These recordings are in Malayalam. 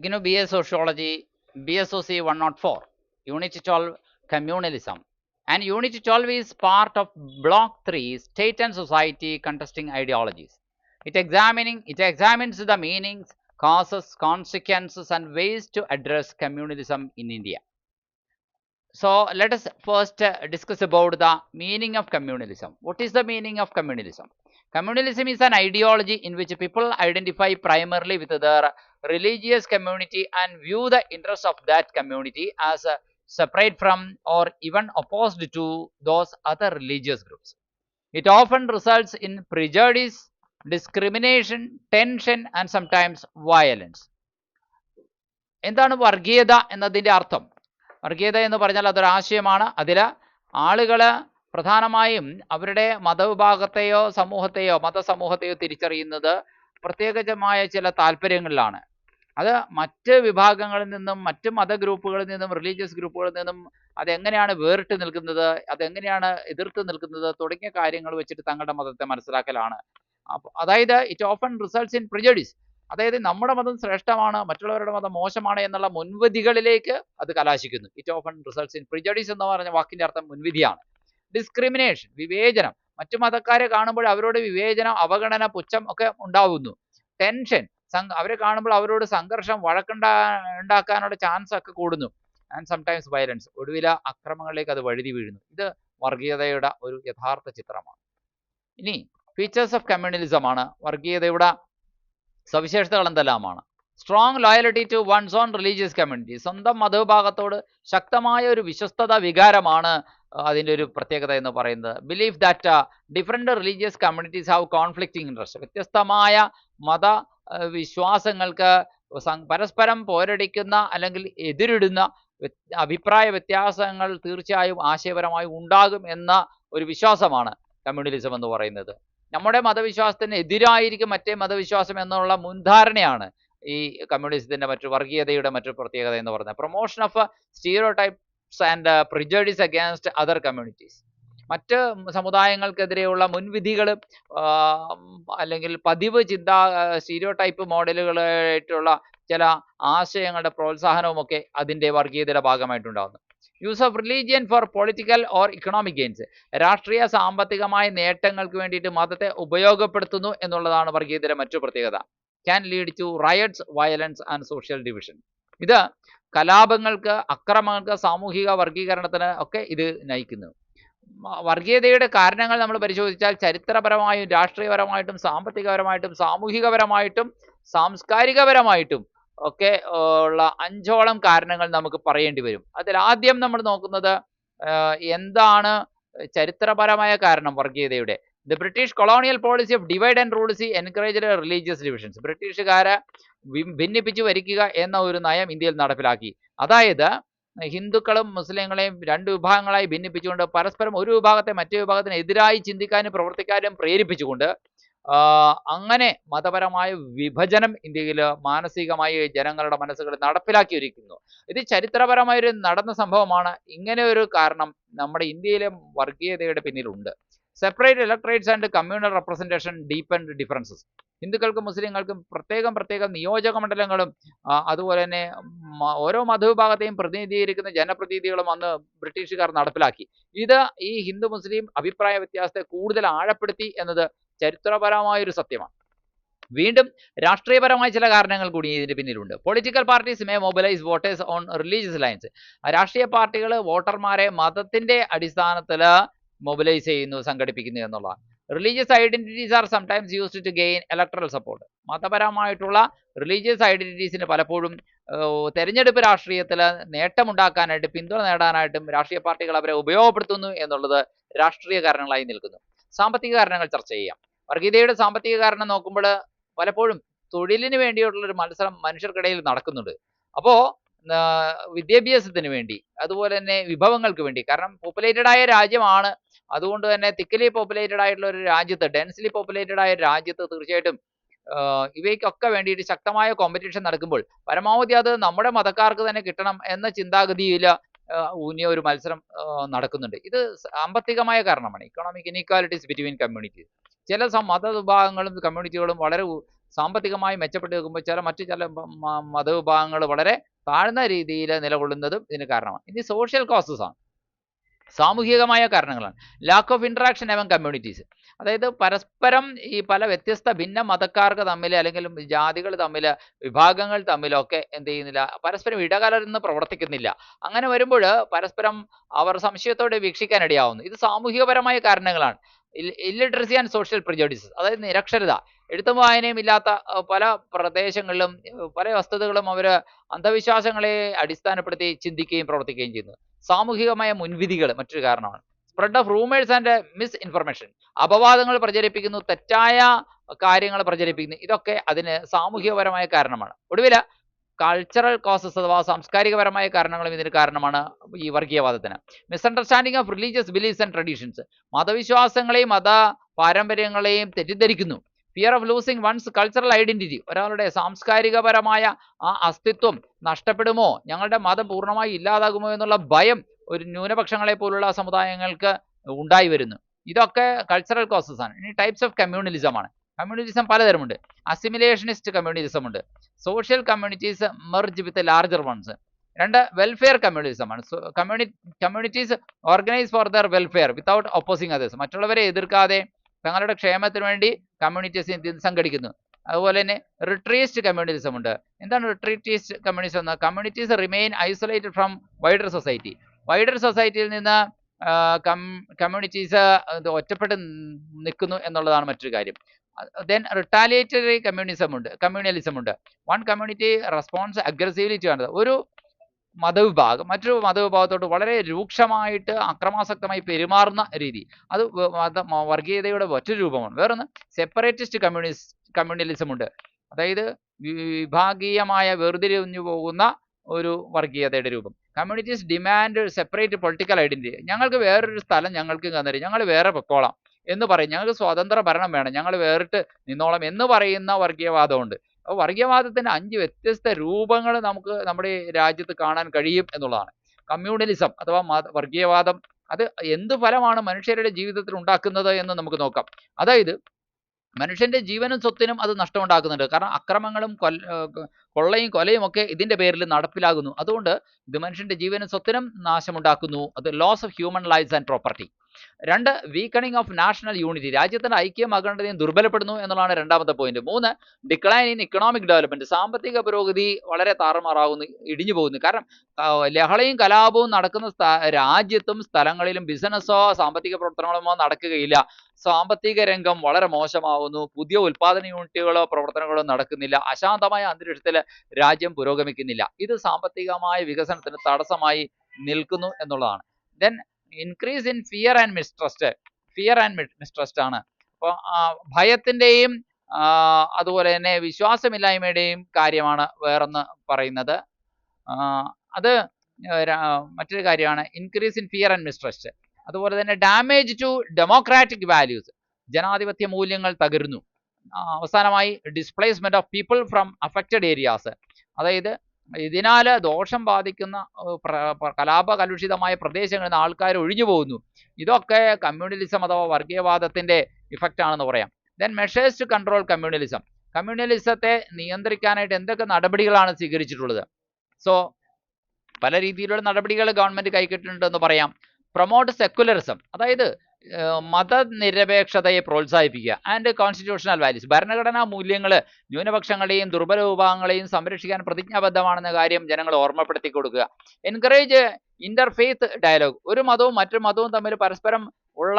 BA Sociology, BSOC 104, Unit 12, Communalism. And Unit 12 is part of Block 3, State and Society Contesting Ideologies. It examines the meanings, causes, consequences, and ways to address communalism in India. So let us first discuss about the meaning of communalism. What is the meaning of communalism? Communalism is an ideology in which people identify primarily with their religious community and view the interests of that community as separate from or even opposed to those other religious groups. It often results in prejudice, discrimination, tension, and sometimes violence. എന്താണ് വർഗീയത എന്നതിൻ്റെ അർത്ഥം? വർഗീയത എന്ന് പറഞ്ഞാൽ അതൊരാശയമാണ്. അതിൽ ആളുകൾ പ്രധാനമായും അവരുടെ മതവിഭാഗത്തെയോ മതസമൂഹത്തെയോ തിരിച്ചറിയുന്നത് പ്രത്യേകമായ ചില താല്പര്യങ്ങളിലാണ്. അത് മറ്റ് വിഭാഗങ്ങളിൽ നിന്നും, മറ്റ് മതഗ്രൂപ്പുകളിൽ നിന്നും, റിലീജിയസ് ഗ്രൂപ്പുകളിൽ നിന്നും അതെങ്ങനെയാണ് വേറിട്ട് നിൽക്കുന്നത്, അതെങ്ങനെയാണ് എതിർത്ത് നിൽക്കുന്നത് തുടങ്ങിയ കാര്യങ്ങൾ വെച്ചിട്ട് തങ്ങളുടെ മതത്തെ മനസ്സിലാക്കലാണ്. അതായത് ഇറ്റ് ഓഫൺ റിസൾട്ട്സ് ഇൻ പ്രിജഡിസ്, അതായത് നമ്മുടെ മതം ശ്രേഷ്ഠമാണ്, മറ്റുള്ളവരുടെ മതം മോശമാണ് എന്നുള്ള മുൻവിധികളിലേക്ക് അത് കലാശിക്കുന്നു. ഇറ്റ് ഓഫൺ റിസൾട്ട്സ് ഇൻ പ്രിജഡിസ് എന്ന് പറഞ്ഞ വാക്കിന്റെ അർത്ഥം മുൻവിധിയാണ്. ഡിസ്ക്രിമിനേഷൻ, വിവേചനം, മറ്റു മതക്കാരെ കാണുമ്പോൾ അവരോട് വിവേചനം, അവഗണന, പുച്ഛം ഒക്കെ ഉണ്ടാവുന്നു. ടെൻഷൻ, അവരെ കാണുമ്പോൾ അവരോട് സംഘർഷം, ഉണ്ടാക്കാനുള്ള ചാൻസ് ഒക്കെ കൂടുന്നു. ആൻഡ് സംടൈംസ് വയലൻസ്, ഒടുവില അക്രമങ്ങളിലേക്ക് അത് വഴുതി വീഴുന്നു. ഇത് വർഗീയതയുടെ ഒരു യഥാർത്ഥ ചിത്രമാണ്. ഇനി ഫീച്ചേഴ്സ് ഓഫ് കമ്മ്യൂണലിസം ആണ്. വർഗീയതയുടെ സവിശേഷതകൾ എന്തെല്ലാമാണ്? Strong loyalty to one's own religious community, സ്വന്തം മതവിഭാഗത്തോട് ശക്തമായ ഒരു വിശ്വസ്തത വികാരമാണ് അതിൻ്റെ ഒരു പ്രത്യേകത എന്ന് പറയുന്നത്. Belief that different religious communities have conflicting interest, വ്യത്യസ്തമായ മത വിശ്വാസങ്ങൾക്ക് പരസ്പരം പോരടിക്കുന്ന അല്ലെങ്കിൽ എതിരിടുന്ന അഭിപ്രായ വ്യത്യാസങ്ങൾ തീർച്ചയായും ആശയപരമായി ഉണ്ടാകും എന്ന ഒരു വിശ്വാസമാണ് കമ്മ്യൂണലിസം എന്ന് പറയുന്നത്. നമ്മുടെ മതവിശ്വാസത്തിന് എതിരായിരിക്കും മറ്റേ മതവിശ്വാസം എന്നുള്ള മുൻധാരണയാണ് ഈ കമ്മ്യൂണിസത്തിന്റെ വർഗീയതയുടെ മറ്റു പ്രത്യേകത എന്ന് പറയുന്നത്. Promotion of stereotypes and prejudice against other communities, മറ്റ് സമുദായങ്ങൾക്കെതിരെയുള്ള മുൻവിധികൾ അല്ലെങ്കിൽ പതിവ് സ്റ്റീരിയോടൈപ്പ് മോഡലുകളായിട്ടുള്ള ചില ആശയങ്ങളുടെ പ്രോത്സാഹനവുമൊക്കെ അതിൻ്റെ വർഗീയതയുടെ ഭാഗമായിട്ടുണ്ടാകുന്നു. Use of religion for political or economic gains, രാഷ്ട്രീയ സാമ്പത്തികമായ നേട്ടങ്ങൾക്ക് വേണ്ടിയിട്ട് മതത്തെ ഉപയോഗപ്പെടുത്തുന്നു എന്നുള്ളതാണ് വർഗീയതയുടെ മറ്റു പ്രത്യേകത. Can lead to riots, violence and social division, ഇത് കലാപങ്ങൾക്ക്, അക്രമങ്ങൾക്ക്, സാമൂഹിക വർഗീകരണത്തിന് ഒക്കെ ഇത് നയിക്കുന്നു. വർഗീയതയുടെ കാരണങ്ങൾ നമ്മൾ പരിശോധിച്ചാൽ ചരിത്രപരമായും രാഷ്ട്രീയപരമായിട്ടും സാമ്പത്തികപരമായിട്ടും സാമൂഹികപരമായിട്ടും സാംസ്കാരികപരമായിട്ടും ഒക്കെ ഉള്ള 5ഓളം കാരണങ്ങൾ നമുക്ക് പറയേണ്ടി വരും. അതിൽ ആദ്യം നമ്മൾ നോക്കുന്നത് എന്താണ് ചരിത്രപരമായ കാരണം വർഗീയതയുടെ. The British colonial policy of divide and rules encouraged religious divisions, ബ്രിട്ടീഷുകാരെ ഭിന്നിപ്പിച്ചു വരിക്കുക എന്ന ഒരു നയം ഇന്ത്യയിൽ നടപ്പിലാക്കി. അതായത് ഹിന്ദുക്കളും മുസ്ലിങ്ങളെയും രണ്ട് വിഭാഗങ്ങളായി ഭിന്നിപ്പിച്ചുകൊണ്ട് പരസ്പരം ഒരു വിഭാഗത്തെ മറ്റു വിഭാഗത്തിന് എതിരായി ചിന്തിക്കാനും പ്രവർത്തിക്കാനും പ്രേരിപ്പിച്ചുകൊണ്ട് അങ്ങനെ മതപരമായ വിഭജനം ഇന്ത്യയിൽ മാനസികമായി ജനങ്ങളുടെ മനസ്സുകളിൽ നടപ്പിലാക്കിയിരിക്കുന്നു. ഇത് ചരിത്രപരമായൊരു നടന്ന സംഭവമാണ്. ഇങ്ങനെ ഒരു കാരണം നമ്മുടെ ഇന്ത്യയിലെ വർഗീയതയുടെ പിന്നിലുണ്ട്. Separate electorates and communal representation deepened differences, ഹിന്ദുക്കൾക്കും മുസ്ലിങ്ങൾക്കും പ്രത്യേകം നിയോജക മണ്ഡലങ്ങളും അതുപോലെ തന്നെ ഓരോ മതവിഭാഗത്തെയും പ്രതിനിധീകരിക്കുന്ന ജനപ്രതിനിധികളും അന്ന് ബ്രിട്ടീഷുകാർ നടപ്പിലാക്കി. ഇത് ഈ ഹിന്ദു മുസ്ലിം അഭിപ്രായ വ്യത്യാസത്തെ കൂടുതൽ ആഴപ്പെടുത്തി എന്നത് ചരിത്രപരമായൊരു സത്യമാണ്. വീണ്ടും രാഷ്ട്രീയപരമായ ചില കാരണങ്ങൾ കൂടി ഇതിന് പിന്നിലുണ്ട്. Political parties may mobilise voters on religious lines, രാഷ്ട്രീയ പാർട്ടികൾ വോട്ടർമാരെ മതത്തിന്റെ അടിസ്ഥാനത്തിൽ മൊബിലൈസ് ചെയ്യുന്നു, സംഘടിപ്പിക്കുന്നു എന്നുള്ളതാണ്. Religious identities are sometimes used to gain electoral support, മതപരമായിട്ടുള്ള റിലീജിയസ് ഐഡന്റിറ്റീസിന് പലപ്പോഴും തെരഞ്ഞെടുപ്പ് രാഷ്ട്രീയത്തിൽ നേട്ടമുണ്ടാക്കാനായിട്ട്, പിന്തുണ നേടാനായിട്ടും രാഷ്ട്രീയ പാർട്ടികൾ അവരെ ഉപയോഗപ്പെടുത്തുന്നു എന്നുള്ളത് രാഷ്ട്രീയ കാരണങ്ങളായി നിൽക്കുന്നു. സാമ്പത്തിക കാരണങ്ങൾ ചർച്ച ചെയ്യാം. വർഗീയതയുടെ സാമ്പത്തിക കാരണം നോക്കുമ്പോൾ പലപ്പോഴും തൊഴിലിന് വേണ്ടിയിട്ടുള്ളൊരു മത്സരം മനുഷ്യർക്കിടയിൽ നടക്കുന്നുണ്ട്. അപ്പോൾ വിദ്യാഭ്യാസത്തിന് വേണ്ടി, അതുപോലെ തന്നെ വിഭവങ്ങൾക്ക് വേണ്ടി, കാരണം പോപ്പുലേറ്റഡ് ആയ രാജ്യമാണ്, അതുകൊണ്ട് തന്നെ തിക്കലി പോപ്പുലേറ്റഡ് ആയിട്ടുള്ള ഒരു രാജ്യത്ത്, ഡെൻസ്ലി പോപ്പുലേറ്റഡ് ആയ രാജ്യത്ത് തീർച്ചയായിട്ടും ഇവയ്ക്കൊക്കെ വേണ്ടിയിട്ട് ശക്തമായ കോമ്പറ്റീഷൻ നടക്കുമ്പോൾ പരമാവധി അത് നമ്മുടെ മതക്കാർക്ക് തന്നെ കിട്ടണം എന്ന ചിന്താഗതിയിൽ ഊന്നിയ ഒരു മത്സരം നടക്കുന്നുണ്ട്. ഇത് സാമ്പത്തികമായ കാരണമാണ്. ഇക്കണോമിക് ഇനീക്വാലിറ്റീസ് ബിറ്റ്വീൻ കമ്മ്യൂണിറ്റീസ്, ചില മതവിഭാഗങ്ങളും കമ്മ്യൂണിറ്റികളും വളരെ സാമ്പത്തികമായി മെച്ചപ്പെട്ട് നിൽക്കുമ്പോൾ മറ്റു ചില മതവിഭാഗങ്ങൾ വളരെ താഴ്ന്ന രീതിയിൽ നിലകൊള്ളുന്നതും ഇതിന് കാരണമാണ്. ഇനി സോഷ്യൽ കോസസ് ആണ്, സാമൂഹികമായ കാരണങ്ങളാണ്. Lack of interaction among communities, അതായത് പരസ്പരം ഈ പല വ്യത്യസ്ത ഭിന്ന മതക്കാർക്ക് തമ്മിൽ അല്ലെങ്കിൽ ജാതികൾ തമ്മിൽ, വിഭാഗങ്ങൾ തമ്മിലൊക്കെ എന്ത് ചെയ്യുന്നില്ല, പരസ്പരം ഇടകലർന്ന് പ്രവർത്തിക്കുന്നില്ല. അങ്ങനെ വരുമ്പോൾ പരസ്പരം അവർ സംശയത്തോടെ വീക്ഷിക്കാനിടയാവുന്നു. ഇത് സാമൂഹികപരമായ കാരണങ്ങളാണ്. ഇല്ലിറ്ററസി ആൻഡ് സോഷ്യൽ പ്രിജുഡിസസ്, അതായത് നിരക്ഷരത, എഴുത്തും വായനയും ഇല്ലാത്ത പല പ്രദേശങ്ങളിലും പല വസ്തുതകളും അവർ അന്ധവിശ്വാസങ്ങളെ അടിസ്ഥാനപ്പെടുത്തി ചിന്തിക്കുകയും പ്രവർത്തിക്കുകയും ചെയ്യുന്നു. സാമൂഹികമായ മുൻവിധികൾ മറ്റൊരു കാരണമാണ്. Spread of rumours and misinformation, അപവാദങ്ങൾ പ്രചരിപ്പിക്കുന്നു, തെറ്റായ കാര്യങ്ങൾ പ്രചരിപ്പിക്കുന്നു, ഇതൊക്കെ അതിന് സാമൂഹികപരമായ കാരണമാണ്. ഒടുവിൽ കൾച്ചറൽ കോസസ് അഥവാ സാംസ്കാരികപരമായ കാരണങ്ങളും ഇതിന് കാരണമാണ് ഈ വർഗീയവാദത്തിന്. Misunderstanding of religious beliefs and traditions, മതവിശ്വാസങ്ങളെയും മത പാരമ്പര്യങ്ങളെയും തെറ്റിദ്ധരിക്കുന്നു. Fear of losing one's cultural identity, ഒരാളുടെ സാംസ്കാരികപരമായ ആ അസ്തിത്വം നഷ്ടപ്പെടുമോ, ഞങ്ങളുടെ മതം പൂർണ്ണമായി ഇല്ലാതാകുമോ എന്നുള്ള ഭയം ഒരു ന്യൂനപക്ഷങ്ങളെ പോലുള്ള സമുദായങ്ങൾക്ക് ഉണ്ടായി വരുന്നു. ഇതൊക്കെ കൾച്ചറൽ കോസസ് ആണ്. ഇനി ടൈപ്സ് ഓഫ് കമ്മ്യൂണലിസം ആണ്. കമ്മ്യൂണലിസം പലതരമുണ്ട്. അസിമിലേഷനിസ്റ്റ് കമ്മ്യൂണലിസം ഉണ്ട്. Social communities merge with larger ones. രണ്ട് വെൽഫെയർ കമ്മ്യൂണലിസം ആണ്. Communities organise for their welfare without opposing others, മറ്റുള്ളവരെ എതിർക്കാതെ തങ്ങളുടെ ക്ഷേമത്തിന് വേണ്ടി കമ്മ്യൂണിറ്റീസ് സംഘടിക്കുന്നു. അതുപോലെ തന്നെ റിട്രീസ്റ്റ് കമ്മ്യൂണലിസം ഉണ്ട്. എന്താണ് റിട്രീറ്റിസ്റ്റ് കമ്മ്യൂണിസം എന്ന്? Communities remain isolated from wider society, wider സൊസൈറ്റിയിൽ നിന്ന് കമ്മ്യൂണിറ്റീസ് ഒറ്റപ്പെട്ട് നിൽക്കുന്നു എന്നുള്ളതാണ് മറ്റൊരു കാര്യം. ദെൻ റിട്ടാലിയേറ്ററി കമ്മ്യൂണലിസം ഉണ്ട്. One community response aggressively to ഒരു മതവിഭാഗം മറ്റൊരു മതവിഭാഗത്തോട് വളരെ രൂക്ഷമായിട്ട് അക്രമാസക്തമായി പെരുമാറുന്ന രീതി, അത് വർഗീയതയുടെ മറ്റൊരു രൂപമാണ്. വേറൊന്ന് സെപ്പറേറ്റിസ്റ്റ് കമ്മ്യൂണലിസം ഉണ്ട്. അതായത് വിഭാഗീയമായ വേർതിരിഞ്ഞു പോകുന്ന ഒരു വർഗീയതയുടെ രൂപം. Communities demand separate political identity, ഞങ്ങൾക്ക് വേറൊരു സ്ഥലം ഞങ്ങൾക്ക് തന്നിട്ട് ഞങ്ങൾ വേറെ പൊക്കോളാം എന്ന് പറയും, ഞങ്ങൾക്ക് സ്വതന്ത്ര ഭരണം വേണം, ഞങ്ങൾ വേറിട്ട് നിന്നോളാം എന്ന് പറയുന്ന വർഗീയവാദമുണ്ട്. അപ്പോൾ വർഗീയവാദത്തിന്റെ 5 വ്യത്യസ്ത രൂപങ്ങൾ നമുക്ക് നമ്മുടെ രാജ്യത്ത് കാണാൻ കഴിയും എന്നുള്ളതാണ്. കമ്മ്യൂണലിസം അഥവാ വർഗീയവാദം അത് എന്ത് ഫലമാണ് മനുഷ്യരുടെ ജീവിതത്തിൽ ഉണ്ടാക്കുന്നത് എന്ന് നമുക്ക് നോക്കാം. അതായത് മനുഷ്യന്റെ ജീവനും സ്വത്തിനും അത് നഷ്ടമുണ്ടാക്കുന്നുണ്ട്. കാരണം അക്രമങ്ങളും കൊള്ളയും കൊലയും ഒക്കെ ഇതിന്റെ പേരിൽ നടപ്പിലാകുന്നു. അതുകൊണ്ട് ഇത് മനുഷ്യന്റെ ജീവനും സ്വത്തിനും നാശമുണ്ടാക്കുന്നു. അത് loss of human lifes and property. രണ്ട്, വീക്കണിങ് ഓഫ് നാഷണൽ യൂണിറ്റി, രാജ്യത്തിന്റെ ഐക്യം അഖണ്ഡതയും ദുർബലപ്പെടുന്നു എന്നുള്ളതാണ് രണ്ടാമത്തെ point. 3, decline in economic development, സാമ്പത്തിക പുരോഗതി വളരെ താറുമാറാകുന്നു, ഇടിഞ്ഞു പോകുന്നു. കാരണം ലഹളയും കലാപവും നടക്കുന്ന രാജ്യത്തും സ്ഥലങ്ങളിലും ബിസിനസ്സോ സാമ്പത്തിക പ്രവർത്തനങ്ങളോ നടക്കുകയില്ല. സാമ്പത്തിക രംഗം വളരെ മോശമാവുന്നു. പുതിയ ഉൽപാദന യൂണിറ്റുകളോ പ്രവർത്തനങ്ങളോ നടക്കുന്നില്ല. അശാന്തമായ അന്തരീക്ഷത്തിൽ രാജ്യം പുരോഗമിക്കുന്നില്ല. ഇത് സാമ്പത്തികമായ വികസനത്തിന് തടസ്സമായി നിൽക്കുന്നു എന്നുള്ളതാണ്. Then increase in fear and mistrust ആണ്. അപ്പോൾ ഭയത്തിന്റെയും അതുപോലെ തന്നെ വിശ്വാസമില്ലായ്മയുടെയും കാര്യമാണ് വേറൊന്ന് പറയുന്നത്. അത് മറ്റൊരു കാര്യമാണ് increase in fear and mistrust. അതുപോലെ തന്നെ ഡാമേജ് ടു ഡെമോക്രാറ്റിക് വാല്യൂസ്, ജനാധിപത്യ മൂല്യങ്ങൾ തകരുന്നു. അവസാനമായി displacement of people from affected areas, അതായത് ഇതിനാൽ ദോഷം ബാധിക്കുന്ന കലാപകലുഷിതമായ പ്രദേശങ്ങളിൽ നിന്ന് ആൾക്കാർ ഒഴിഞ്ഞു പോകുന്നു. ഇതൊക്കെ കമ്മ്യൂണലിസം അഥവാ വർഗീയവാദത്തിന്റെ ഇഫക്റ്റ് ആണെന്ന് പറയാം. Then measures to control communalism, കമ്മ്യൂണലിസത്തെ നിയന്ത്രിക്കാനായിട്ട് എന്തൊക്കെ നടപടികളാണ് സ്വീകരിച്ചിട്ടുള്ളത്? സോ പല രീതിയിലുള്ള നടപടികൾ ഗവൺമെന്റ് കൈക്കൊണ്ടിട്ടുണ്ടെന്ന് പറയാം. പ്രൊമോട്ട് സെക്കുലറിസം, അതായത് മതനിരപേക്ഷതയെ പ്രോത്സാഹിപ്പിക്കുക. ആൻഡ് കോൺസ്റ്റിറ്റ്യൂഷണൽ വാല്യൂസ്, ഭരണഘടനാ മൂല്യങ്ങൾ ന്യൂനപക്ഷങ്ങളെയും ദുർബല വിഭാഗങ്ങളെയും സംരക്ഷിക്കാൻ പ്രതിജ്ഞാബദ്ധമാണെന്ന കാര്യം ജനങ്ങൾ ഓർമ്മപ്പെടുത്തി കൊടുക്കുക. എൻകറേജ് ഇന്റർഫെയ്ത്ത് ഡയലോഗ്, ഒരു മതവും മറ്റൊരു മതവും തമ്മിൽ പരസ്പരം ഉള്ള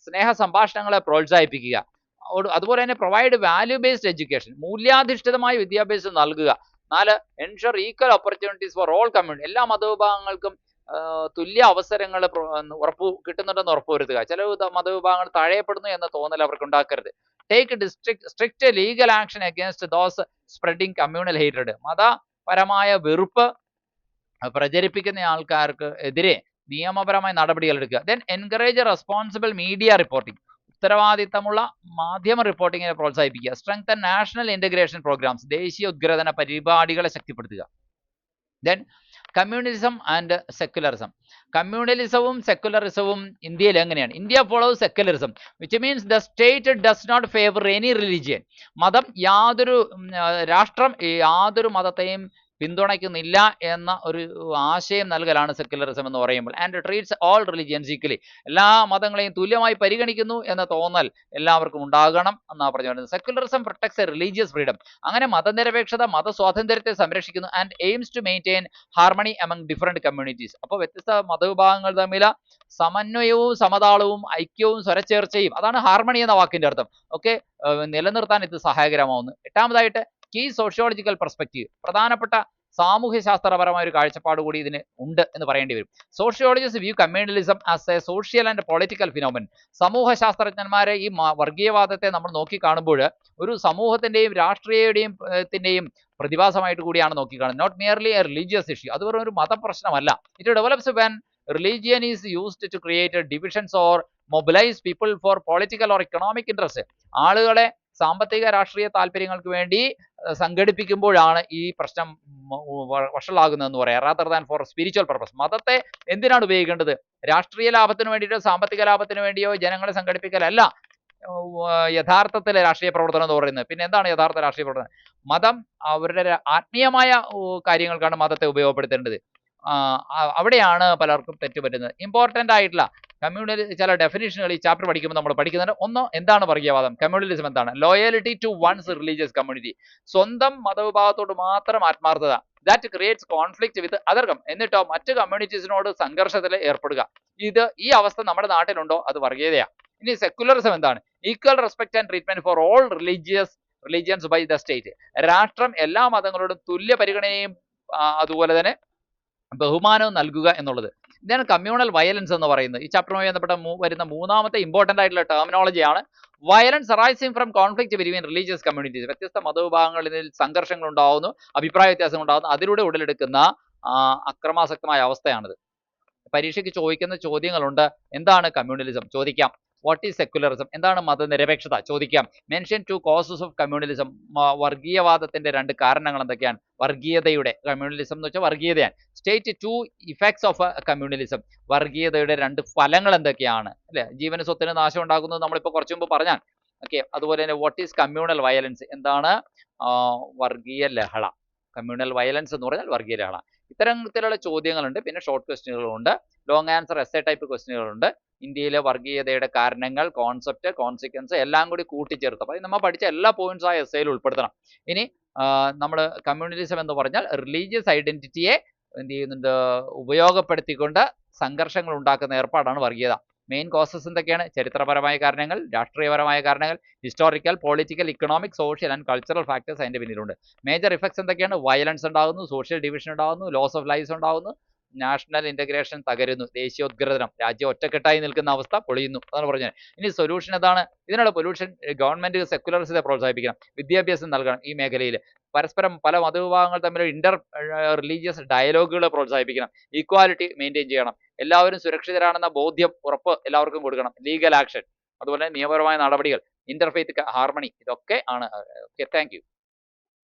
സ്നേഹ സംഭാഷണങ്ങളെ പ്രോത്സാഹിപ്പിക്കുക. അതുപോലെ തന്നെ പ്രൊവൈഡ് വാല്യൂ ബേസ്ഡ് എഡ്യൂക്കേഷൻ, മൂല്യാധിഷ്ഠിതമായ വിദ്യാഭ്യാസം നൽകുക. 4, ensure equal opportunities for all community, എല്ലാ മതവിഭാഗങ്ങൾക്കും തുല്യ അവസരങ്ങൾ കിട്ടുന്നുണ്ടെന്ന് ഉറപ്പുവരുത്തുക. ചില മതവിഭാഗങ്ങൾ തഴയപ്പെടുന്നു എന്ന തോന്നൽ അവർക്ക് ഉണ്ടാക്കരുത്. Take strict legal action against those spreading communal hated, മതപരമായ വെറുപ്പ് പ്രചരിപ്പിക്കുന്ന ആൾക്കാർക്ക് എതിരെ നിയമപരമായ നടപടികൾ എടുക്കുക. Then encourage responsible media reporting, ഉത്തരവാദിത്തമുള്ള മാധ്യമ റിപ്പോർട്ടിങ്ങിനെ പ്രോത്സാഹിപ്പിക്കുക. സ്ട്രെങ്തൻ നാഷണൽ ഇന്റഗ്രേഷൻ പ്രോഗ്രാംസ്, ദേശീയ ഉദ്ഗ്രഥന പരിപാടികളെ ശക്തിപ്പെടുത്തുക. Then communalism and secularism. കമ്മ്യൂണലിസവും സെക്യുലറിസവും ഇന്ത്യയിൽ എങ്ങനെയാണ്? India follows secularism which means the state does not favour any religion. മതം രാഷ്ട്രം യാതൊരു മതത്തെയും പിന്തുണയ്ക്കുന്നില്ല എന്ന ഒരു ആശയം നൽകലാണ് സെക്യുലറിസം എന്ന് പറയുമ്പോൾ. And treats all religions equally. എല്ലാ മതങ്ങളെയും തുല്യമായി പരിഗണിക്കുന്നു എന്ന തോന്നൽ എല്ലാവർക്കും ഉണ്ടാകണം എന്നാണ് പറഞ്ഞു വരുന്നത്. Secularism protects a religious freedom. അങ്ങനെ മതനിരപേക്ഷത മതസ്വാതന്ത്ര്യത്തെ സംരക്ഷിക്കുന്നു. And aims to maintain harmony among different communities. അപ്പോൾ വ്യത്യസ്ത മതവിഭാഗങ്ങൾ തമ്മിൽ സമന്വയവും സമതാളവും ഐക്യവും സ്വരച്ചേർച്ചയും, അതാണ് ഹാർമണി എന്ന വാക്കിന്റെ അർത്ഥം, ഒക്കെ നിലനിർത്താൻ ഇത് സഹായകരമാവുന്നു. എട്ടാമതായിട്ട് കീ സോഷ്യോളജിക്കൽ പെർസ്പെക്റ്റീവ്. പ്രധാനപ്പെട്ട സാമൂഹ്യ ശാസ്ത്രപരമായ ഒരു കാഴ്ചപ്പാട് കൂടി ഇതിന് ഉണ്ട് എന്ന് പറയേണ്ടി വരും. Sociologist view communalism as A social and political phenomenon. സമൂഹ ശാസ്ത്രജ്ഞന്മാരെ ഈ വർഗീയവാദത്തെ നമ്മൾ നോക്കി കാണുമ്പോൾ ഒരു സമൂഹത്തിന്റെയും രാഷ്ട്രീയത്തിന്റെയും പ്രതിഭാസമായിട്ട് കൂടിയാണ് നോക്കിക്കാണുന്നത്. Not merely a religious issue. അത് വെറും ഒരു മതപ്രശ്നമല്ല. It develops when religion is used to create divisions or mobilise people for political or economic interest. ആളുകളെ സാമ്പത്തിക രാഷ്ട്രീയ താല്പര്യങ്ങൾക്ക് വേണ്ടി സംഘടിപ്പിക്കുമ്പോഴാണ് ഈ പ്രശ്നം വഷളാകുന്നതെന്ന് പറയാം. Rather than four spiritual purpose. മതത്തെ എന്തിനാണ് ഉപയോഗിക്കേണ്ടത്? രാഷ്ട്രീയ ലാഭത്തിന് വേണ്ടിയിട്ടോ സാമ്പത്തിക ലാഭത്തിന് വേണ്ടിയോ ജനങ്ങളെ സംഘടിപ്പിക്കലല്ല യഥാർത്ഥത്തിലെ രാഷ്ട്രീയ പ്രവർത്തനം എന്ന് പറയുന്നത്. പിന്നെ എന്താണ് യഥാർത്ഥ രാഷ്ട്രീയ പ്രവർത്തനം? മതം അവരുടെ ആത്മീയമായ കാര്യങ്ങൾക്കാണ് മതത്തെ ഉപയോഗപ്പെടുത്തേണ്ടത്. അവിടെയാണ് പലർക്കും തെറ്റുപറ്റുന്നത്. ഇമ്പോർട്ടൻ്റ് ആയിട്ടുള്ള ചില ഡെഫിനിഷനുകൾ ഈ ചാപ്റ്റർ പഠിക്കുമ്പോൾ നമ്മൾ പഠിക്കുന്നുണ്ട്. ഒന്ന്, എന്താണ് വർഗീയവാദം? കമ്മ്യൂണലിസം എന്താണ്? Loyalty to one's religious community. സ്വന്തം മതവിഭാഗത്തോട് മാത്രം ആത്മാർത്ഥത. That creates conflict with other എന്നിട്ടോ മറ്റ് കമ്മ്യൂണിറ്റീസിനോട് സംഘർഷത്തിൽ ഏർപ്പെടുക. ഈ അവസ്ഥ നമ്മുടെ നാട്ടിലുണ്ടോ? അത് വർഗീയതയാണ്. ഇനി സെക്യുലറിസം എന്താണ്? Equal respect and treatment for all religions by the state. രാഷ്ട്രം എല്ലാ മതങ്ങളോടും തുല്യ പരിഗണനയും അതുപോലെ തന്നെ ബഹുമാനവും നൽകുക എന്നുള്ളത്. ഇതാണ് കമ്മ്യൂണൽ വയലൻസ് എന്ന് പറയുന്നത്. ഈ ചാപ്റ്ററുമായി ബന്ധപ്പെട്ട വരുന്ന മൂന്നാമത്തെ ഇമ്പോർട്ടൻ്റ് ആയിട്ടുള്ള ടെർമിനോളജിയാണ് violence arising from conflict between religious communities. വ്യത്യസ്ത മതവിഭാഗങ്ങളിൽ സംഘർഷങ്ങൾ ഉണ്ടാകുന്നു, അഭിപ്രായ വ്യത്യാസം ഉണ്ടാകുന്നു, അതിലൂടെ ഉടലെടുക്കുന്ന അക്രമാസക്തമായ അവസ്ഥയാണിത്. പരീക്ഷയ്ക്ക് ചോദിക്കുന്ന ചോദ്യങ്ങളുണ്ട്. എന്താണ് കമ്മ്യൂണലിസം? ചോദിക്കാം. What is secularism? എന്താണ് മതനിരപേക്ഷത? ചോദിക്കാം. Mention two causes of communalism. വർഗീയവാദത്തിന്റെ രണ്ട് കാരണങ്ങൾ എന്തൊക്കെയാണ്? വർഗീയതയുടെ, കമ്മ്യൂണലിസം എന്ന് വെച്ചാൽ വർഗീയതയാണ്. State two effects of communalism. വർഗീയതയുടെ രണ്ട് ഫലങ്ങൾ എന്തൊക്കെയാണ്? അല്ലെ, ജീവന സ്വത്തിന് നാശം ഉണ്ടാകുന്നത് നമ്മളിപ്പോൾ കുറച്ചു മുമ്പ് പറഞ്ഞാൽ. ഓക്കെ. അതുപോലെ തന്നെ വാട്ട് ഈസ് കമ്മ്യൂണൽ വയലൻസ്? എന്താണ് വർഗീയ ലഹള? കമ്മ്യൂണൽ വയലൻസ് എന്ന് പറഞ്ഞാൽ വർഗീയ ലഹള. ഇത്തരത്തിലുള്ള ചോദ്യങ്ങളുണ്ട്. പിന്നെ ഷോർട്ട് ക്വസ്റ്റ്യനുകളുണ്ട്, ലോങ് ആൻസർ എസ്സേ ടൈപ്പ് ക്വസ്റ്റ്യനുകളുണ്ട്. ഇന്ത്യയിലെ വർഗീയതയുടെ കാരണങ്ങൾ, കോൺസെപ്റ്റ്, കോൺസിക്വൻസ് എല്ലാം കൂടി കൂട്ടിച്ചേർത്ത്, അപ്പോൾ നമ്മൾ പഠിച്ച എല്ലാ പോയിന്റ്സും ആ എസ്സേയിൽ ഉൾപ്പെടുത്തണം. ഇനി നമ്മൾ കമ്മ്യൂണലിസം എന്ന് പറഞ്ഞാൽ റിലീജിയസ് ഐഡന്റിറ്റിയെ എന്ത് ചെയ്യുന്നുണ്ട്? ഉപയോഗപ്പെടുത്തിക്കൊണ്ട് സംഘർഷങ്ങൾ ഉണ്ടാക്കുന്ന ഏർപ്പാടാണ് വർഗീയത. മെയിൻ കോസസ് എന്തൊക്കെയാണ്? ചരിത്രപരമായ കാരണങ്ങൾ, രാഷ്ട്രീയപരമായ കാരണങ്ങൾ, historical, political, economic, social and cultural factors അതിന്റെ പിന്നിലുണ്ട്. മേജർ ഇഫക്ട്സ് എന്തൊക്കെയാണ്? വയലൻസ് ഉണ്ടാകുന്നു, സോഷ്യൽ ഡിവിഷൻ ഉണ്ടാകുന്നു, ലോസ് ഓഫ് ലൈഫ്സ് ഉണ്ടാകുന്നു, നാഷണൽ ഇന്റഗ്രേഷൻ തകരുന്നു, ദേശീയോദ്ഗ്രഥനം, രാജ്യം ഒറ്റക്കെട്ടായി നിൽക്കുന്ന അവസ്ഥ പൊളിയുന്നു. അതാണ് പറഞ്ഞത്. ഇനി സൊല്യൂഷൻ എന്താണ്? ഇതിനുള്ള പൊല്യൂഷൻ ഗവൺമെന്റ് സെക്യുലറിസത്തെ പ്രോത്സാഹിപ്പിക്കണം, വിദ്യാഭ്യാസം നൽകണം. ഈ മേഖലയിൽ പരസ്പരം പല മതവിഭാഗങ്ങൾ തമ്മിൽ റിലീജിയസ് ഡയലോഗുകൾ പ്രോത്സാഹിപ്പിക്കണം. ഈക്വാലിറ്റി മെയിൻറ്റെയിൻ ചെയ്യണം. എല്ലാവരും സുരക്ഷിതരാണെന്ന ബോധ്യം ഉറപ്പ് എല്ലാവർക്കും കൊടുക്കണം. ലീഗൽ ആക്ഷൻ, അതുപോലെ നിയമപരമായ നടപടികൾ, ഇന്റർഫെയ്ത്ത് ഹാർമണി, ഇതൊക്കെ ആണ്. Okay, thank you.